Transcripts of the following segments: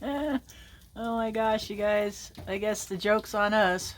Oh my gosh, you guys. I guess the joke's on us.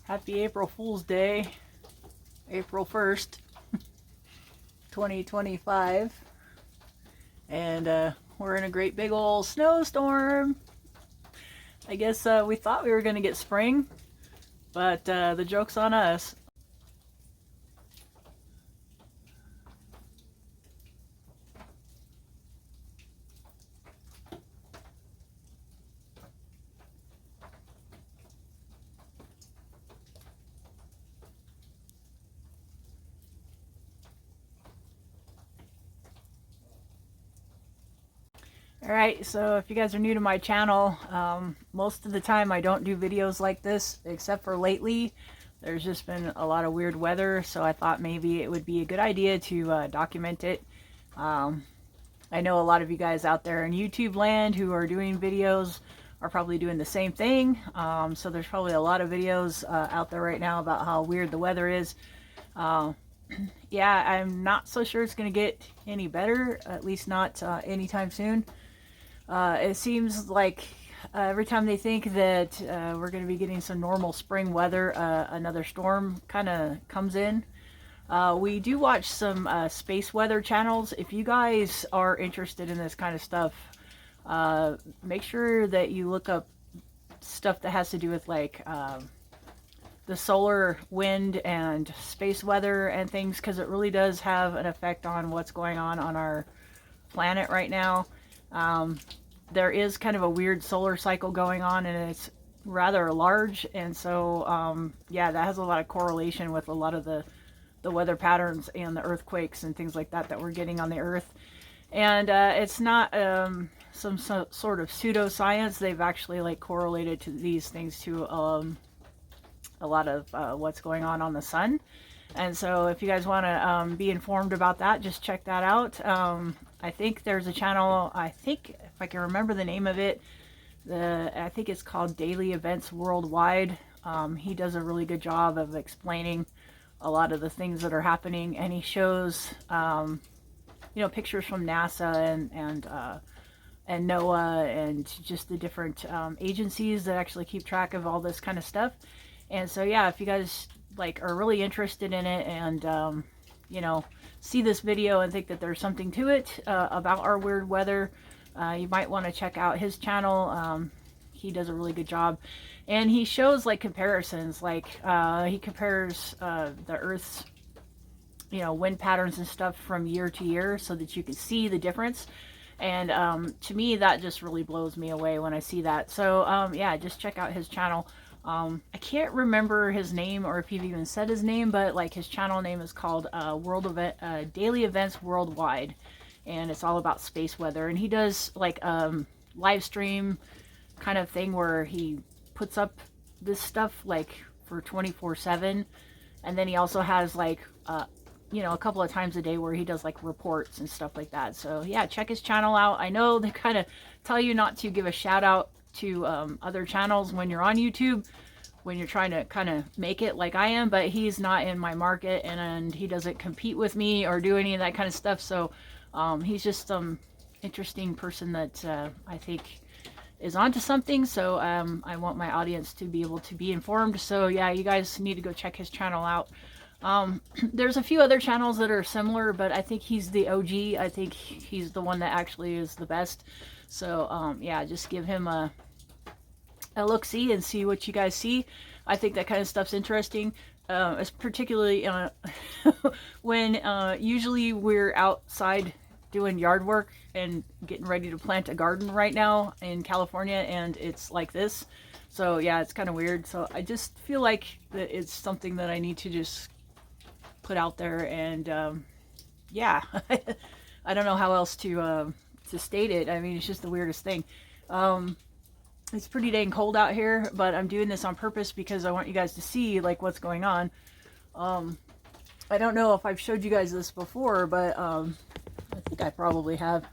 Happy April Fool's Day. April 1st, 2025. And we're in a great big old snowstorm. I guess we thought we were going to get spring, but the joke's on us. Alright, so if you guys are new to my channel, most of the time I don't do videos like this, except for lately. There's just been a lot of weird weather, so I thought maybe it would be a good idea to document it. I know a lot of you guys out there in YouTube land who are doing videos are probably doing the same thing. So there's probably a lot of videos out there right now about how weird the weather is. Yeah, I'm not so sure it's going to get any better, at least not anytime soon. It seems like every time they think that we're going to be getting some normal spring weather, another storm kind of comes in. We do watch some space weather channels. If you guys are interested in this kind of stuff, make sure that you look up stuff that has to do with like the solar wind and space weather and things, because it really does have an effect on what's going on our planet right now. There is kind of a weird solar cycle going on, and it's rather large, and so yeah, that has a lot of correlation with a lot of the weather patterns and the earthquakes and things like that we're getting on the earth. And it's not some sort of pseudoscience. They've actually like correlated to these things to a lot of what's going on the sun. And so if you guys want to be informed about that, just check that out. I think there's a channel, I think if I can remember the name of it, I think it's called Daily Events Worldwide. He does a really good job of explaining a lot of the things that are happening, and he shows you know, pictures from NASA and NOAA and just the different agencies that actually keep track of all this kind of stuff. And so yeah, if you guys like are really interested in it and you know, see this video and think that there's something to it about our weird weather, you might want to check out his channel. He does a really good job, and he shows like comparisons, like he compares the Earth's, you know, wind patterns and stuff from year to year so that you can see the difference. And to me, that just really blows me away when I see that. So yeah, just check out his channel. I can't remember his name or if he even said his name, but like his channel name is called Daily Events Worldwide, and it's all about space weather. And he does like live stream kind of thing where he puts up this stuff like for 24/7, and then he also has like you know, a couple of times a day where he does like reports and stuff like that. So yeah, check his channel out. I know they kind of tell you not to give a shout out to other channels when you're on YouTube, when you're trying to kind of make it like I am, but he's not in my market, and he doesn't compete with me or do any of that kind of stuff. So he's just some interesting person that I think is onto something. So I want my audience to be able to be informed. So yeah, you guys need to go check his channel out. There's a few other channels that are similar, but I think he's the OG. I think he's the one that actually is the best. So yeah, just give him a look-see and see what you guys see. I think that kind of stuff's interesting. It's particularly when usually we're outside doing yard work and getting ready to plant a garden right now in California, and it's like this. So yeah, it's kind of weird. So I just feel like that it's something that I need to just put out there, and yeah, I don't know how else to state it. I mean, it's just the weirdest thing. It's pretty dang cold out here, but I'm doing this on purpose because I want you guys to see like what's going on. I don't know if I've showed you guys this before, but I think I probably have.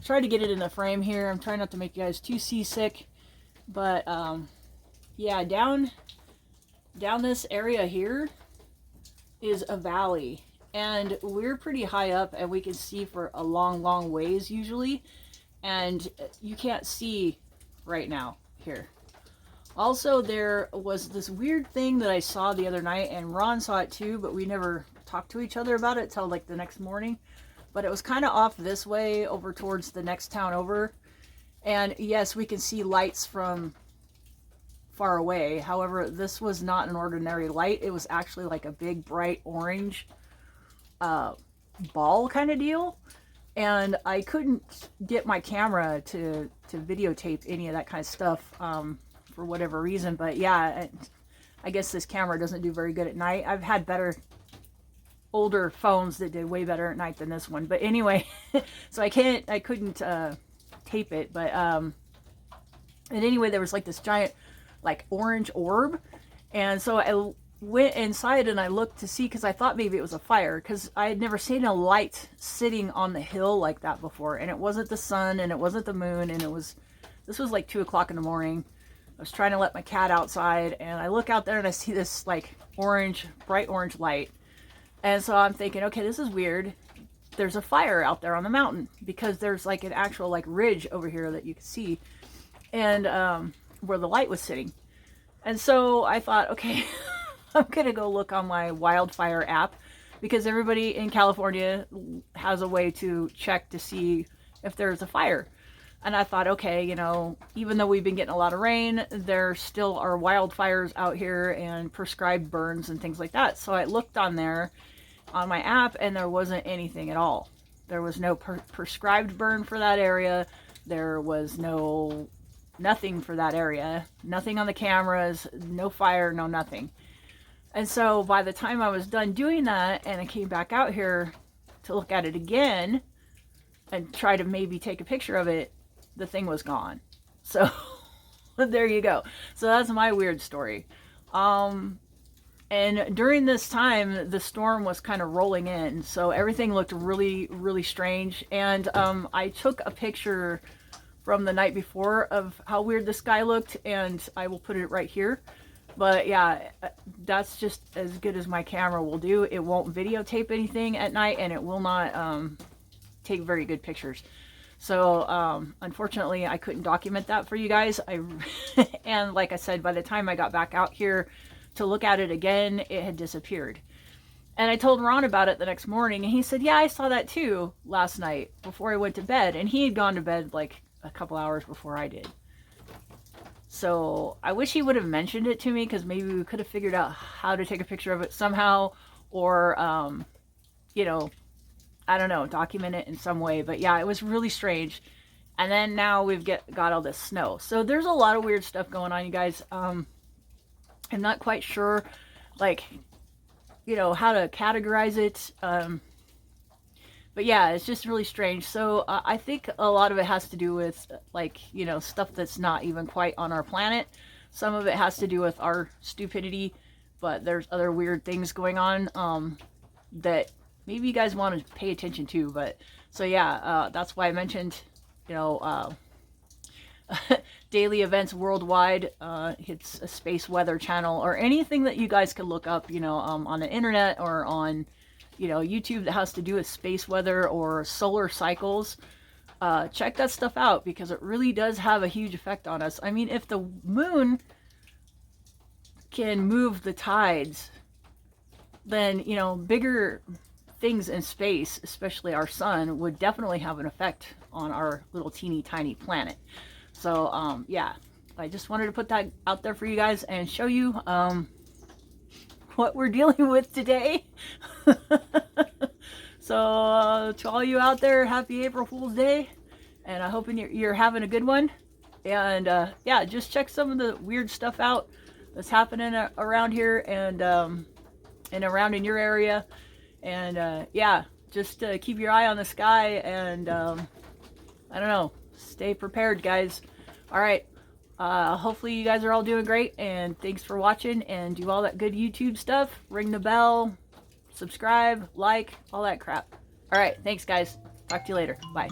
Tried to get it in the frame here. I'm trying not to make you guys too seasick, but yeah, down this area here is a valley, and we're pretty high up and we can see for a long ways usually. and you can't see right now here. Also, there was this weird thing that I saw the other night, and Ron saw it too, but we never talked to each other about it till like the next morning. But it was kind of off this way over towards the next town over. And yes, we can see lights from far away. However, this was not an ordinary light. It was actually like a big bright orange ball kind of deal. And I couldn't get my camera to videotape any of that kind of stuff for whatever reason. But yeah, I guess this camera doesn't do very good at night. I've had better older phones that did way better at night than this one. But anyway, so I couldn't tape it. But and anyway, there was like this giant like orange orb, and so I went inside and I looked to see, because I thought maybe it was a fire, because I had never seen a light sitting on the hill like that before. And it wasn't the sun, and it wasn't the moon, and this was like 2 o'clock in the morning. I was trying to let my cat outside, and I look out there and I see this like bright orange light. And so I'm thinking, okay, this is weird. There's a fire out there on the mountain, because there's like an actual like ridge over here that you can see, and where the light was sitting. And so I thought, okay, I'm gonna go look on my wildfire app, because everybody in California has a way to check to see if there's a fire. And I thought, okay, you know, even though we've been getting a lot of rain, there still are wildfires out here and prescribed burns and things like that. So I looked on there on my app, and there wasn't anything at all. There was no prescribed burn for that area. There was nothing for that area. Nothing on the cameras, no fire, no nothing. And so by the time I was done doing that, and I came back out here to look at it again and try to maybe take a picture of it, the thing was gone. So there you go. So that's my weird story. And during this time, the storm was kind of rolling in, so everything looked really, really strange. And I took a picture from the night before of how weird the sky looked, and I will put it right here. But yeah, that's just as good as my camera will do. It won't videotape anything at night, and it will not take very good pictures. So unfortunately, I couldn't document that for you guys. And like I said, by the time I got back out here to look at it again, it had disappeared. And I told Ron about it the next morning, and he said, yeah, I saw that too last night before I went to bed. And he had gone to bed like a couple hours before I did. So I wish he would have mentioned it to me, because maybe we could have figured out how to take a picture of it somehow, or you know, I don't know, document it in some way. But yeah, it was really strange. And then now we've got all this snow. So there's a lot of weird stuff going on, you guys. I'm not quite sure, like, you know, how to categorize it. But yeah, it's just really strange. So I think a lot of it has to do with, like, you know, stuff that's not even quite on our planet. Some of it has to do with our stupidity, but there's other weird things going on that maybe you guys want to pay attention to. But so yeah, that's why I mentioned, you know, daily events worldwide. It's a space weather channel, or anything that you guys can look up, you know, on the internet or on, you know, YouTube, that has to do with space weather or solar cycles. Check that stuff out, because it really does have a huge effect on us. I mean, if the moon can move the tides, then, you know, bigger things in space, especially our sun, would definitely have an effect on our little teeny tiny planet. So yeah, I just wanted to put that out there for you guys and show you what we're dealing with today. So to all you out there, happy April Fool's Day, and I hope you're having a good one. And yeah, just check some of the weird stuff out that's happening around here, and around in your area. And yeah, just keep your eye on the sky, and I don't know, stay prepared, guys. All right, hopefully you guys are all doing great, and thanks for watching, and do all that good YouTube stuff. Ring the bell, subscribe, like, all that crap. All right, thanks, guys. Talk to you later. Bye.